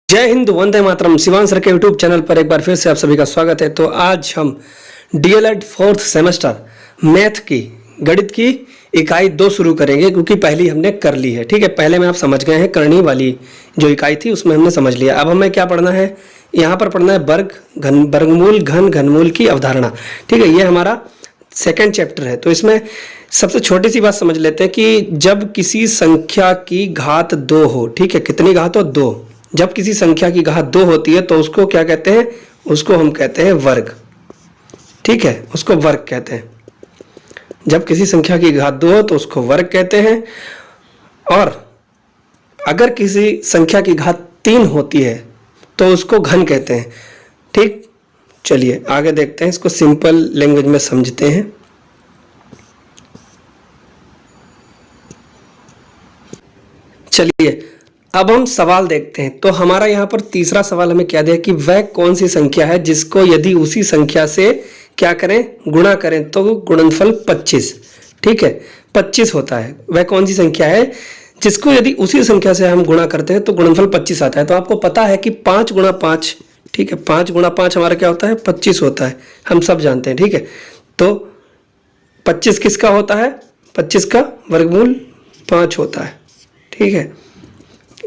जय हिंद, वंदे मातरम। शिवान सर के यूट्यूब चैनल पर एक बार फिर से आप सभी का स्वागत है। तो आज हम डीएलएड फोर्थ सेमेस्टर मैथ की गणित की इकाई 2 शुरू करेंगे, क्योंकि पहली हमने कर ली है। ठीक है, पहले में आप समझ गए हैं, करनी वाली जो इकाई थी उसमें हमने समझ लिया। अब हमें क्या पढ़ना है, यहाँ पर पढ़ना है वर्ग, घन, वर्गमूल, घन, घनमूल की अवधारणा। ठीक है, ये हमारा सेकेंड चैप्टर है। तो इसमें सबसे छोटी सी बात समझ लेते हैं कि जब किसी संख्या की घात 2 हो, ठीक है, कितनी घात हो, 2। जब किसी संख्या की घात 2 होती है तो उसको क्या कहते हैं, उसको हम कहते हैं वर्ग। ठीक है, उसको वर्ग कहते हैं। जब किसी संख्या की घात 2 हो तो उसको वर्ग कहते हैं। और अगर किसी संख्या की घात 3 होती है तो उसको घन कहते हैं। ठीक, चलिए आगे देखते हैं, इसको सिंपल लैंग्वेज में समझते हैं। चलिए अब हम सवाल देखते हैं। तो हमारा यहाँ पर तीसरा सवाल हमें क्या दिया कि वह कौन सी संख्या है जिसको यदि उसी संख्या से क्या करें, गुणा करें तो गुणनफल 25। ठीक है, 25 होता है। वह कौन सी संख्या है जिसको यदि उसी संख्या से हम गुणा करते हैं तो गुणनफल 25 आता है। तो आपको पता है कि 5 गुणा 5, ठीक है, 5 गुणा 5 हमारा क्या होता है, 25 होता है। हम सब जानते हैं। ठीक है, तो 25 किसका होता है, 25 का वर्गमूल 5 होता है। ठीक है,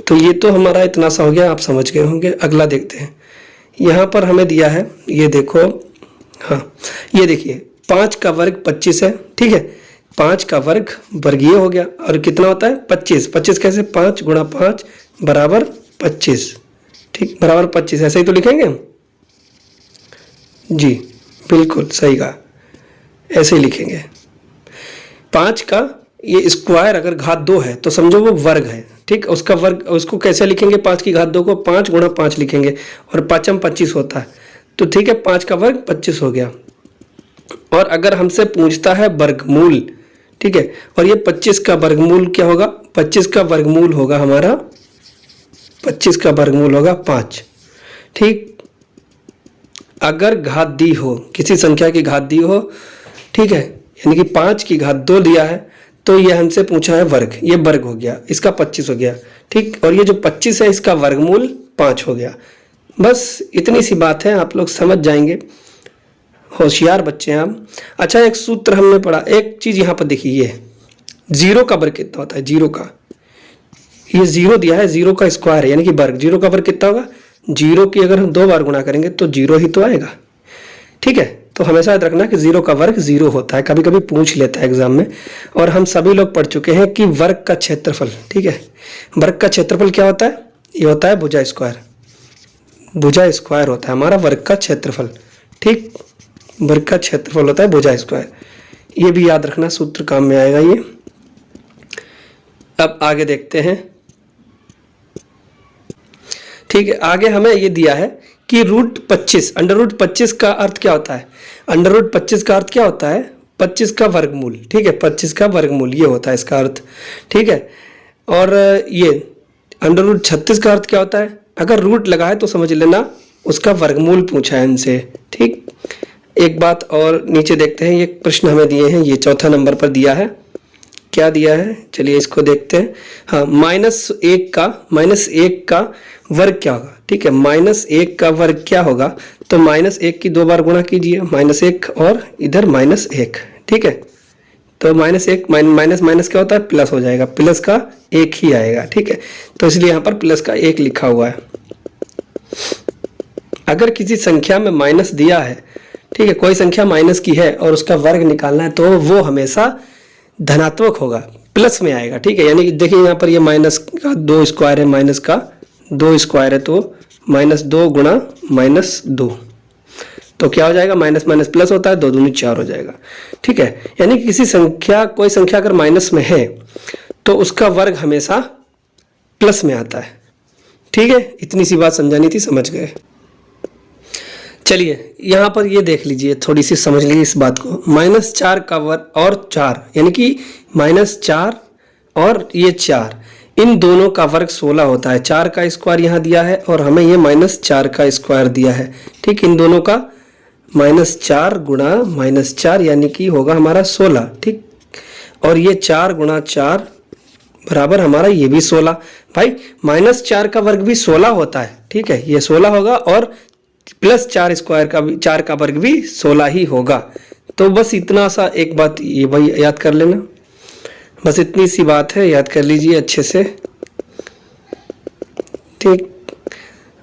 तो ये तो हमारा इतना सा हो गया, आप समझ गए होंगे। अगला देखते हैं, यहाँ पर हमें दिया है, ये देखो, हाँ ये देखिए, 5 का वर्ग 25 है। ठीक है, 5 का वर्ग वर्गीय हो गया और कितना होता है, 25। 25 कैसे, 5 गुणा 5 बराबर 25। ठीक, बराबर 25, ऐसे ही तो लिखेंगे हम जी, बिल्कुल सही कहा, ऐसे ही लिखेंगे। 5 का ये स्क्वायर अगर घात 2 है तो समझो वो वर्ग है। ठीक, उसका वर्ग, उसको कैसे लिखेंगे, 5 की घात 2 को 5 गुणा 5 लिखेंगे और 5 में 25 होता है। तो ठीक है, 5 का वर्ग 25 हो गया। और अगर हमसे पूछता है वर्गमूल, ठीक है, और ये 25 का वर्गमूल क्या होगा, 25 का वर्गमूल होगा हमारा, 25 का वर्गमूल होगा 5। ठीक, अगर घात दी हो, किसी संख्या की घात दी हो, ठीक है, यानी कि 5 की घात 2 दिया है तो ये हमसे पूछा है वर्ग, ये वर्ग हो गया, इसका 25 हो गया। ठीक, और ये जो 25 है इसका वर्गमूल 5 हो गया। बस इतनी सी बात है, आप लोग समझ जाएंगे, होशियार बच्चे हैं आप। अच्छा, एक सूत्र हमने पढ़ा, एक चीज यहाँ पर देखिए, ये 0 का वर्ग कितना होता है, 0 का, ये 0 दिया है, 0 का स्क्वायर है यानी कि वर्ग। 0 का वर्ग कितना होगा, 0 की अगर हम 2 बार गुणा करेंगे तो 0 ही तो आएगा। ठीक है, तो हमेशा याद रखना कि 0 का वर्ग 0 होता है, कभी कभी पूछ लेता है एग्जाम में। और हम सभी लोग पढ़ चुके हैं कि वर्ग का क्षेत्रफल, ठीक है, वर्ग का क्षेत्रफल क्या होता है, ये होता है भुजा स्क्वायर। भुजा स्क्वायर होता है हमारा वर्ग का क्षेत्रफल। ठीक, वर्ग का क्षेत्रफल होता है भुजा स्क्वायर, ये भी याद रखना, सूत्र काम में आएगा ये। अब आगे देखते हैं। ठीक है, आगे हमें ये दिया है कि √25, √25 का अर्थ क्या होता है, √25 का अर्थ क्या होता है, 25 का वर्गमूल। ठीक है, 25 का वर्गमूल ये होता है इसका अर्थ। ठीक है, और ये √36 का अर्थ क्या होता है, अगर रूट लगा है तो समझ लेना उसका वर्गमूल पूछा है इनसे। ठीक, एक बात और नीचे देखते हैं, ये प्रश्न हमें दिए हैं, ये 4 नंबर पर दिया है, क्या दिया है, चलिए इसको देखते हैं। हाँ, -1 का वर्ग क्या होगा। ठीक है, -1 का वर्ग क्या होगा, तो -1 की 2 बार गुणा कीजिए, -1 और इधर -1। ठीक है, तो -1 माइनस माइनस क्या होता है, प्लस हो जाएगा, प्लस का 1 ही आएगा। ठीक है, तो इसलिए यहाँ पर प्लस का 1 लिखा हुआ है। अगर किसी संख्या में माइनस दिया है, ठीक है, कोई संख्या माइनस की है और उसका वर्ग निकालना है तो वो हमेशा धनात्मक होगा, प्लस में आएगा। ठीक है, यानी कि देखिए यहाँ पर ये माइनस का 2 स्क्वायर है, माइनस का 2 स्क्वायर है, तो -2 गुणा -2, तो क्या हो जाएगा, माइनस माइनस प्लस होता है, 2 दूनी 4 हो जाएगा। ठीक है, यानी कि किसी संख्या, कोई संख्या अगर माइनस में है तो उसका वर्ग हमेशा प्लस में आता है। ठीक है, इतनी सी बात समझानी थी, समझ गए। चलिए यहाँ पर ये देख लीजिए, थोड़ी सी समझ लीजिए इस बात को। -4 का वर्ग और 4, यानी कि -4 और ये 4, इन दोनों का वर्ग 16 होता है। 4 का स्क्वायर यहाँ दिया है और हमें ये -4 का स्क्वायर दिया है। ठीक, इन दोनों का -4 गुणा -4 यानी कि होगा हमारा 16। ठीक, और ये 4 गुणा 4 बराबर हमारा ये भी 16, भाई -4 का वर्ग भी 16 होता है, ठीक है, ये 16 होगा और +4 स्क्वायर का भी 4 का वर्ग भी 16 ही होगा। तो बस इतना सा एक बात ये भाई याद कर लेना, बस इतनी सी बात है, याद कर लीजिए अच्छे से, ठीक।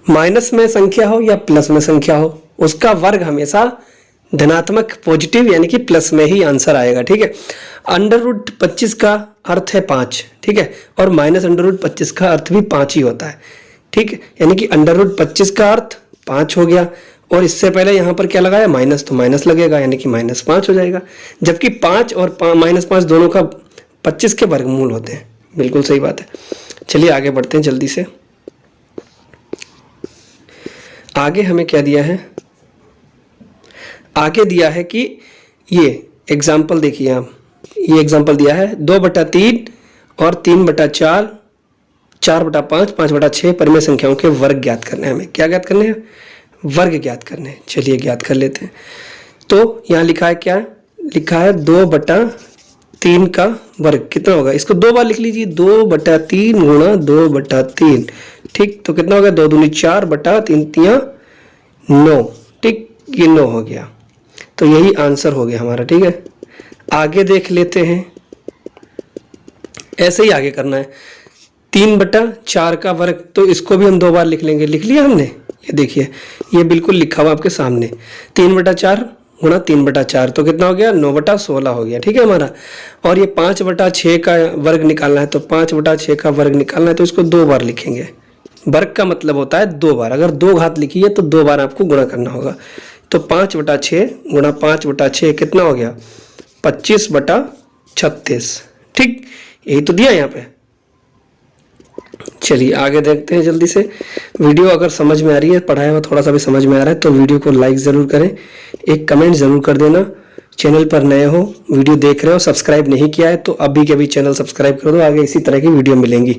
माइनस में संख्या हो या प्लस में संख्या हो, उसका वर्ग हमेशा धनात्मक पॉजिटिव यानी कि प्लस में ही आंसर आएगा, ठीक है। √25 का अर्थ है 5, ठीक है, और -√25 का अर्थ भी 5 ही होता है, ठीक है, यानी कि √25 का अर्थ 5 हो गया और इससे पहले यहाँ पर क्या लगाया माइनस, तो माइनस लगेगा यानी कि -5 हो जाएगा, जबकि 5 और -5 दोनों का 25 के वर्गमूल होते हैं। बिल्कुल सही बात है। चलिए आगे बढ़ते हैं जल्दी से। आगे हमें क्या दिया है, आगे दिया है कि ये एग्जाम्पल देखिए आप, ये एग्जाम्पल दिया है 2/3 और 3/4, 4/5, 5/6 परिमेय संख्याओं के वर्ग ज्ञात करने हैं। हमें क्या ज्ञात करने हैं, वर्ग ज्ञात करने हैं। चलिए ज्ञात कर लेते हैं। तो यहाँ लिखा है क्या, लिखा है 2/3 का वर्ग कितना होगा, इसको 2 बार लिख लीजिए, 2/3 गुणा 2/3, ठीक, तो कितना हो गया, 2 दूनी 4 बटा 3 तियां 9, ठीक, ये 9 हो गया। तो यही आंसर हो गया हमारा, ठीक है। आगे देख लेते हैं, ऐसे ही आगे करना है। 3/4 का वर्ग, तो इसको भी हम 2 बार लिख लेंगे, लिख लिया हमने, ये देखिए ये बिल्कुल लिखा हुआ आपके सामने, 3/4 गुणा 3/4, तो कितना हो गया 9/16 हो गया, ठीक है हमारा। और ये 5/6 का वर्ग निकालना है, तो 5/6 का वर्ग निकालना है तो इसको 2 बार लिखेंगे। वर्ग का मतलब होता है 2 बार, अगर 2 घात लिखी है तो 2 बार आपको गुणा करना होगा। तो 5/6 गुणा 5/6 कितना हो गया 25/36, ठीक, यही तो दिया यहाँ पे। चलिए आगे देखते हैं जल्दी से। वीडियो अगर समझ में आ रही है, पढ़ाया हुआ थोड़ा सा भी समझ में आ रहा है तो वीडियो को लाइक ज़रूर करें, एक कमेंट ज़रूर कर देना। चैनल पर नए हो, वीडियो देख रहे हो, सब्सक्राइब नहीं किया है तो अभी के अभी चैनल सब्सक्राइब कर दो, आगे इसी तरह की वीडियो मिलेंगी।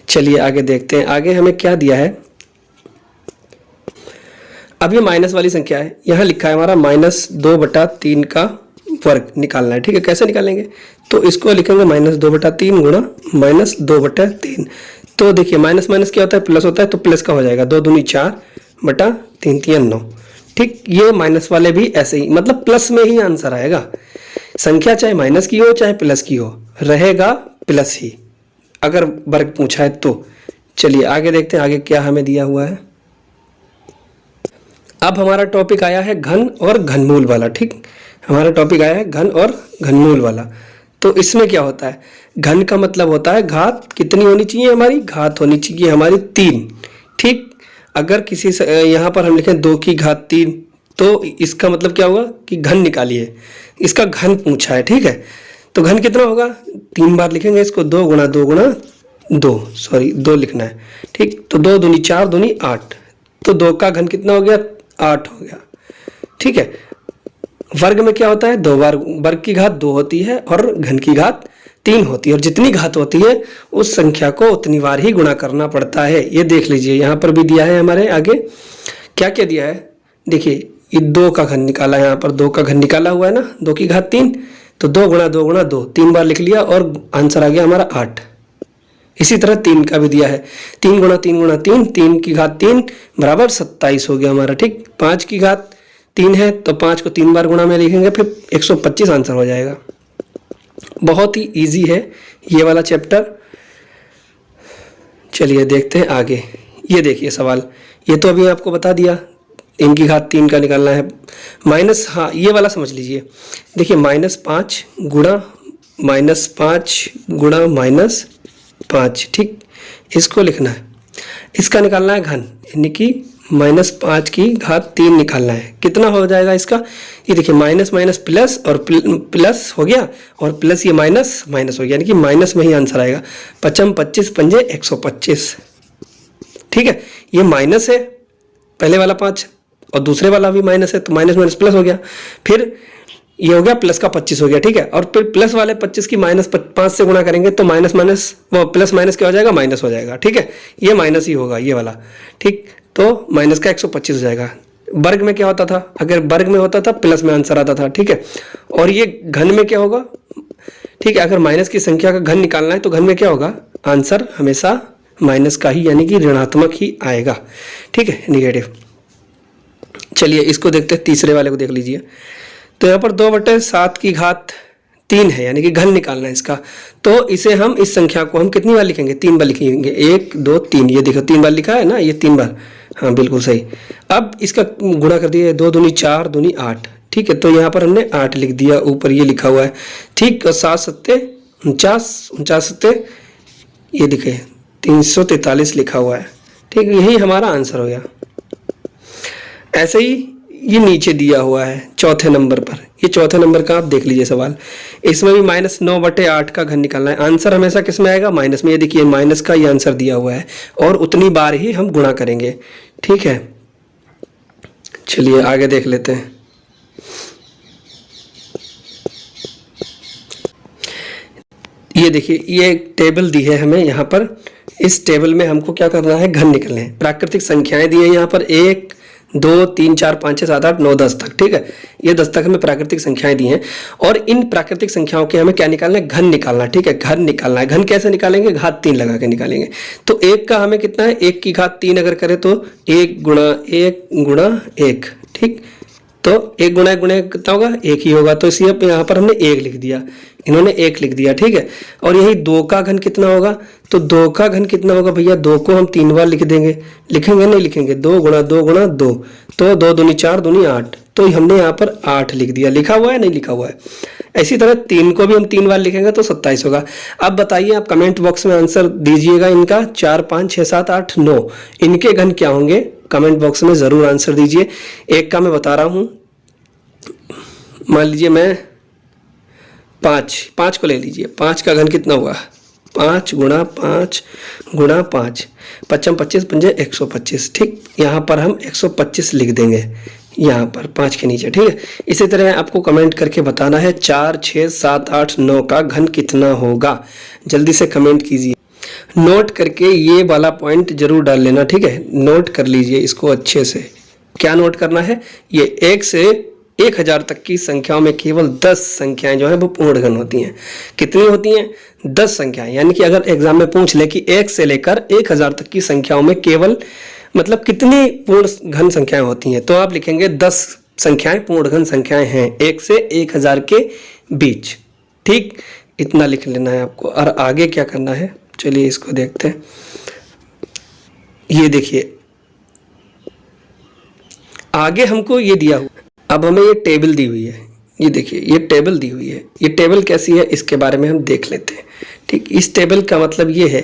चलिए आगे देखते हैं, आगे हमें क्या दिया है। अब ये माइनस वाली संख्या है, यहाँ लिखा है हमारा -2/3 का वर्ग निकालना है, ठीक है। कैसे निकालेंगे, तो इसको लिखेंगे -2/3 गुणा -2/3। तो देखिए माइनस माइनस क्या होता है, प्लस होता है, तो प्लस का हो जाएगा 2 दूनी 4 बटा 3 तियां 9, ठीक। ये माइनस वाले भी ऐसे ही, मतलब प्लस में ही आंसर आएगा। संख्या चाहे माइनस की हो चाहे प्लस की हो, रहेगा प्लस ही अगर वर्ग पूछा है तो। चलिए आगे देखते हैं, आगे क्या हमें दिया हुआ है। अब हमारा टॉपिक आया है घन और घनमूल वाला, ठीक, हमारा टॉपिक आया है घन और घनमूल वाला। तो इसमें क्या होता है, घन का मतलब होता है घात कितनी होनी चाहिए, हमारी घात होनी चाहिए हमारी 3, ठीक। अगर किसी यहाँ पर हम लिखें 2 की घात 3, तो इसका मतलब क्या होगा कि घन निकालिए, इसका घन पूछा है, ठीक है। तो घन कितना होगा, 3 बार लिखेंगे इसको, 2 गुणा 2 गुणा 2, सॉरी 2 लिखना है, ठीक। तो 2 दूनी 4 दूनी 8, तो 2 का घन कितना हो गया 8 हो गया, ठीक है। वर्ग में क्या होता है, 2 बार वर्ग की घात 2 होती है और घन की घात 3 होती है, और जितनी घात होती है उस संख्या को उतनी बार ही गुणा करना पड़ता है। ये देख लीजिए यहाँ पर भी दिया है हमारे आगे, क्या क्या दिया है, देखिए ये 2 का घन निकाला है, यहाँ पर 2 का घन निकाला हुआ है ना, 2 की घात 3, तो 2 गुणा 2 गुणा 2, 3 बार लिख लिया और आंसर आ गया हमारा 8। इसी तरह 3 का भी दिया है, 3 गुणा 3 गुणा 3, 3 की घात 3 बराबर 27 हो गया हमारा, ठीक। 5 की घात 3 है तो 5 को 3 बार गुणा में लिखेंगे, फिर 125 आंसर हो जाएगा। बहुत ही इजी है ये वाला चैप्टर। चलिए देखते हैं आगे। ये देखिए सवाल, ये तो अभी आपको बता दिया, 3 की घात 3 का निकालना है, माइनस, हाँ ये वाला समझ लीजिए। देखिए -5 गुणा -5, ठीक, इसको लिखना है, इसका निकालना है घन, यानी कि -5 की घात 3 निकालना है। कितना हो जाएगा इसका, ये देखिए माइनस माइनस प्लस और प्लस हो गया, और प्लस ये माइनस माइनस हो गया, यानी कि माइनस में ही आंसर आएगा। 5 25 पंजे 125, ठीक है। ये माइनस है पहले वाला 5 और दूसरे वाला भी माइनस है, तो माइनस माइनस प्लस हो गया, फिर ये हो गया प्लस का 25 हो गया, ठीक है। और फिर प्लस वाले 25 की -5 से गुणा करेंगे तो माइनस माइनस वो प्लस माइनस क्या हो जाएगा, माइनस हो जाएगा, ठीक है। ये माइनस ही होगा ये वाला, ठीक। तो माइनस का 125 हो जाएगा। वर्ग में क्या होता था, अगर वर्ग में होता था प्लस में आंसर आता था, ठीक है। और ये घन में क्या होगा, ठीक है, अगर माइनस की संख्या का घन निकालना है तो घन में क्या होगा, आंसर हमेशा माइनस का ही यानी कि ऋणात्मक ही आएगा, ठीक है, निगेटिव। चलिए इसको देखते हैं, तीसरे वाले को देख लीजिए। तो यहाँ पर 2/7 की घात 3 है यानी कि घन निकालना है इसका। तो इसे हम, इस संख्या को हम कितनी बार लिखेंगे? 3 बार लिखेंगे। 1 2 3, ये देखो 3 बार लिखा है ना, ये 3 बार, हाँ बिल्कुल सही। अब इसका गुणा कर दिया, 2 दूनी 4 दूनी 8, ठीक है। तो यहाँ पर हमने 8 लिख दिया, ऊपर ये लिखा हुआ है, ठीक। और 7 सत्ते 49, 49 सत्ते ये दिखे 343 लिखा हुआ है, ठीक। यही हमारा आंसर हो गया। ऐसे ही ये नीचे दिया हुआ है चौथे नंबर पर, ये चौथे नंबर का आप देख लीजिए सवाल। इसमें भी -9/8 का घन निकालना है। आंसर हमेशा किस में आएगा? माइनस में। ये देखिए माइनस का ये आंसर दिया हुआ है और उतनी बार ही हम गुणा करेंगे, ठीक है। चलिए आगे देख लेते हैं। ये देखिए ये एक टेबल दी है हमें यहाँ पर। इस टेबल में हमको क्या करना है? घन निकालने हैं। प्राकृतिक संख्याएं दी है यहाँ पर 1 2 3 4 5 6 7 8 9 10 तक, ठीक है। ये 10 तक हमें प्राकृतिक संख्याएं दी हैं और इन प्राकृतिक संख्याओं के हमें क्या निकालना है? घन निकालना, ठीक है। घन निकालना है। घन कैसे निकालेंगे? घात 3 लगा के निकालेंगे। तो 1 का हमें कितना है? 1 की घात 3 अगर करें तो 1 गुणा 1, ठीक। तो 1 गुणा 1 गुणा 1 कितना होगा? 1 ही होगा। तो इसी यहाँ पर हमने 1 लिख दिया, इन्होंने 1 लिख दिया, ठीक है। और यही 2 का घन कितना होगा? तो 2 का घन कितना होगा भैया? 2 को हम 3 बार लिख देंगे। लिखेंगे नहीं लिखेंगे? 2 गुणा 2 गुणा 2, तो 2 दूनी 4 दूनी 8, तो हमने यहाँ पर 8 लिख दिया। लिखा हुआ है नहीं लिखा हुआ है? इसी तरह 3 को भी हम 3 बार लिखेंगे तो 27 होगा। अब बताइए, आप कमेंट बॉक्स में आंसर दीजिएगा इनका। 4 5 6 7 8 9 इनके घन क्या होंगे? कमेंट बॉक्स में जरूर आंसर दीजिए। एक का मैं बता रहा हूं, मान लीजिए मैं 5 को ले लीजिए। 5 का घन कितना होगा? 5 गुणा 5 गुणा 5, 55 25 पंजे 125, ठीक। यहाँ पर हम 125 लिख देंगे यहाँ पर 5 के नीचे, ठीक है। इसी तरह आपको कमेंट करके बताना है 4 6 7 8 9 का घन कितना होगा। जल्दी से कमेंट कीजिए। नोट करके ये वाला पॉइंट जरूर डाल लेना, ठीक है। नोट कर लीजिए इसको अच्छे से। क्या नोट करना है? ये 1 से 1000 तक की संख्याओं में केवल 10 संख्याएं जो है वो पूर्ण घन होती हैं। कितनी होती हैं? 10 संख्याएं। यानी कि अगर एग्जाम में पूछ ले कि 1 से लेकर 1000 तक की संख्याओं में केवल मतलब कितनी पूर्ण घन संख्याएं होती हैं, तो आप लिखेंगे 10 संख्याएं पूर्ण घन संख्याएं हैं 1 से 1000 के बीच, ठीक। इतना लिख लेना है आपको। और आगे क्या करना है, चलिए इसको देखते हैं। ये देखिए आगे हमको ये दिया हुआ, अब हमें ये टेबल दी हुई है। ये देखिए ये टेबल दी हुई है। ये टेबल कैसी है इसके बारे में हम देख लेते हैं, ठीक। इस टेबल का मतलब ये है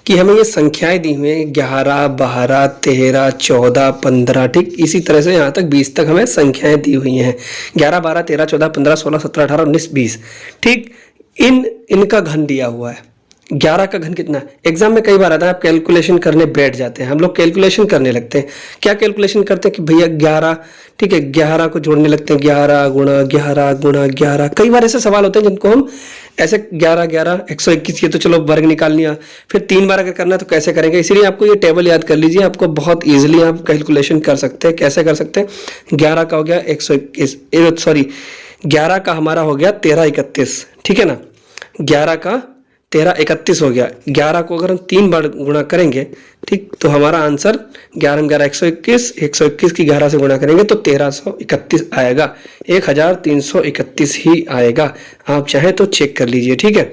कि हमें ये संख्याएं दी हुई हैं 11 12 13 14 15, ठीक। इसी तरह से यहाँ तक 20 तक हमें संख्याएं दी हुई हैं। 11 12 13 14 15 16 17 18 19 20, ठीक। इनका घन दिया हुआ है। 11 का घन कितना? एग्जाम में कई बार आता है, आप कैलकुलेशन करने बैठ जाते हैं। हम लोग कैलकुलेशन करने लगते हैं। क्या कैलकुलेशन करते हैं कि भैया 11, ठीक है, 11 को जोड़ने लगते हैं। 11 गुणा 11 गुणा 11। कई बार ऐसे सवाल होते हैं जिनको हम ऐसे 11 11 121, ये तो चलो वर्ग निकाल लिया। फिर 3 बार अगर करना है तो कैसे करेंगे? इसीलिए आपको ये टेबल याद कर लीजिए। आपको बहुत ईजिली आप कैलकुलेशन कर सकते हैं। कैसे कर सकते हैं? 11 का हो गया 121, सॉरी 11 का हमारा हो गया 13 31, ठीक है ना। 11 का 13 31 हो गया। 11 को अगर हम 3 बार गुणा करेंगे, ठीक, तो हमारा आंसर 11 11 121, 121 की 11 से गुणा करेंगे तो 1331 आएगा। 1331 ही आएगा। आप चाहे तो चेक कर लीजिए, ठीक है।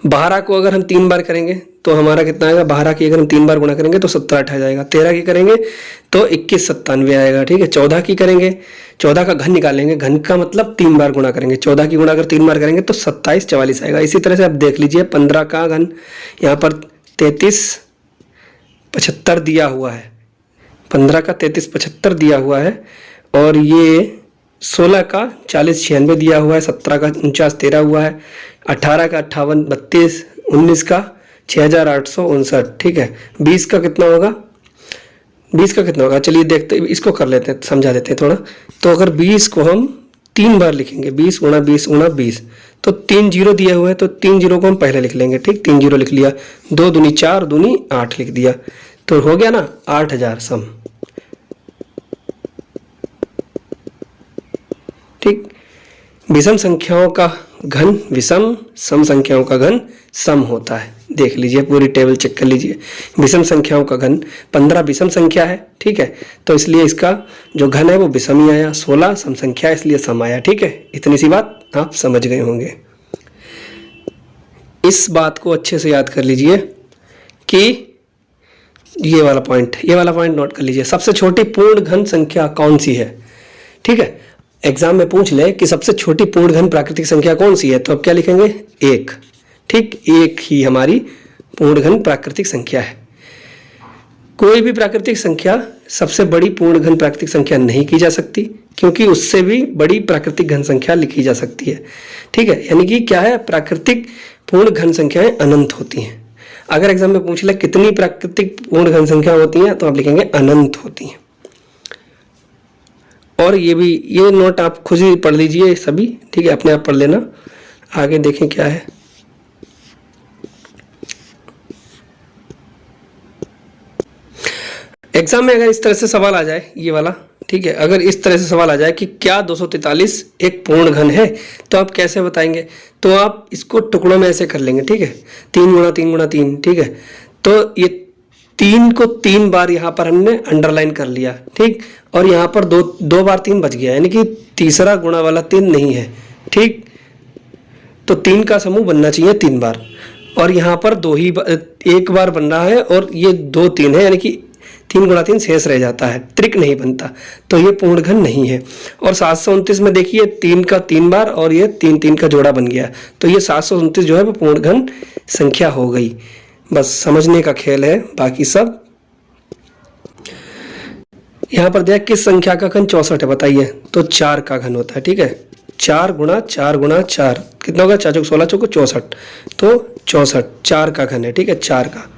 12 को अगर हम 3 बार करेंगे तो हमारा कितना आएगा? 12 की अगर हम 3 बार गुणा करेंगे तो 17 28 आएगा। 13 की करेंगे तो 21 97 आएगा, ठीक है। 14 की करेंगे, 14 का घन निकालेंगे। घन का मतलब 3 बार गुणा करेंगे। 14 की गुणा अगर 3 बार करेंगे तो 27 44 आएगा। इसी तरह से आप देख लीजिए 15 का घन यहाँ पर 33 75 दिया हुआ है। 15 का 33 75 दिया हुआ है। और ये 16 का 40 96 दिया हुआ है। 17 का 49 13 हुआ है। 18 का 58 32, 19 का 6859, ठीक है। 20 का कितना होगा? 20 का कितना होगा? चलिए देखते, इसको कर लेते हैं, समझा देते हैं थोड़ा। तो अगर 20 को हम 3 बार लिखेंगे, 20 गुणा 20 गुणा 20, तो 3 जीरो दिए हुए हैं, तो 3 जीरो को हम पहले लिख लेंगे, ठीक। 3 जीरो लिख लिया। 2 दूनी 4 दूनी 8 लिख दिया, तो हो गया ना 8000 सम, ठीक। विषम संख्याओं का घन विषम, सम संख्याओं का घन सम होता है। देख लीजिए, पूरी टेबल चेक कर लीजिए। विषम संख्याओं का घन, 15 विषम संख्या है, ठीक है, तो इसलिए इसका जो घन है वो विषम ही आया। 16 सम संख्या है इसलिए सम आया, ठीक है। इतनी सी बात आप समझ गए होंगे। इस बात को अच्छे से याद कर लीजिए कि ये वाला पॉइंट नोट कर लीजिए। सबसे छोटी पूर्ण घन संख्या कौन सी है, ठीक है। एग्जाम में पूछ ले कि सबसे छोटी पूर्ण घन प्राकृतिक संख्या कौन सी है, तो अब क्या लिखेंगे, 1, ठीक। 1 ही हमारी पूर्ण घन प्राकृतिक संख्या है। कोई भी प्राकृतिक संख्या सबसे बड़ी पूर्ण घन प्राकृतिक संख्या नहीं की जा सकती, क्योंकि उससे भी बड़ी प्राकृतिक घन संख्या लिखी जा सकती है, ठीक है। यानी कि क्या है, प्राकृतिक पूर्ण घन संख्याएं अनंत होती हैं। अगर एग्जाम में पूछ ले कितनी प्राकृतिक पूर्ण घन संख्या होती हैं, तो आप लिखेंगे अनंत होती हैं। और ये नोट आप खुद ही पढ़ लीजिए सभी, ठीक है, अपने आप पढ़ लेना। आगे देखें क्या है। एग्जाम में अगर इस तरह से सवाल आ जाए, ये वाला, ठीक है, अगर इस तरह से सवाल आ जाए कि क्या 243 एक पूर्ण घन है, तो आप कैसे बताएंगे, तो आप इसको टुकड़ों में ऐसे कर लेंगे, ठीक है, 3 गुणा 3 गुणा 3, ठीक है। तो ये 3 को 3 बार यहाँ पर हमने अंडरलाइन कर लिया, ठीक, और यहाँ पर दो बार 3 बच गया, यानी कि तीसरा गुणा वाला 3 नहीं है, ठीक। तो 3 का समूह बनना चाहिए 3 बार, और यहाँ पर 1 बार बन रहा है, और ये 2 3 है, यानी कि 3 गुणा 3 शेष रह जाता है, त्रिक नहीं बनता, तो ये पूर्ण घन नहीं है। और 729 में देखिए 3 का 3 बार और ये 3 3 का जोड़ा बन गया, तो ये 729 जो है वो पूर्ण घन संख्या हो गई। बस समझने का खेल है, बाकी सब। यहाँ पर देख किस संख्या का घन 64 है, बताइए, तो 4 का घन होता है, ठीक है। 4 गुणा 4 गुणा 4 कितना होगा, 4 चौक 16 चौक 64, तो 64 4 का घन है, ठीक है, 4 का।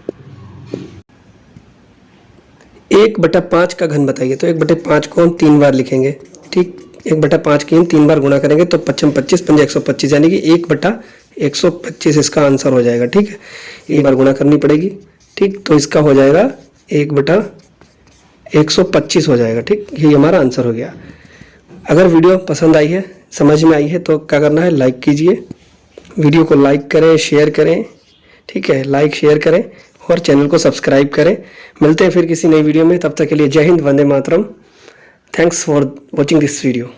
1/5 का घन बताइए, तो 1/5 को हम 3 बार लिखेंगे, ठीक। 1/5 की हम 3 बार गुणा करेंगे तो 55 25 5 125, यानी कि 1/125 इसका आंसर हो जाएगा, ठीक है। 1 बार गुणा करनी पड़ेगी, ठीक, तो इसका हो जाएगा 1/125 हो जाएगा, ठीक। ये हमारा आंसर हो गया। अगर वीडियो पसंद आई है, समझ में आई है, तो क्या करना है, लाइक कीजिए, वीडियो को लाइक करें, शेयर करें, ठीक है, लाइक शेयर करें, और चैनल को सब्सक्राइब करें। मिलते हैं फिर किसी नई वीडियो में, तब तक के लिए जय हिंद, वंदे मातरम। Thanks for watching this video.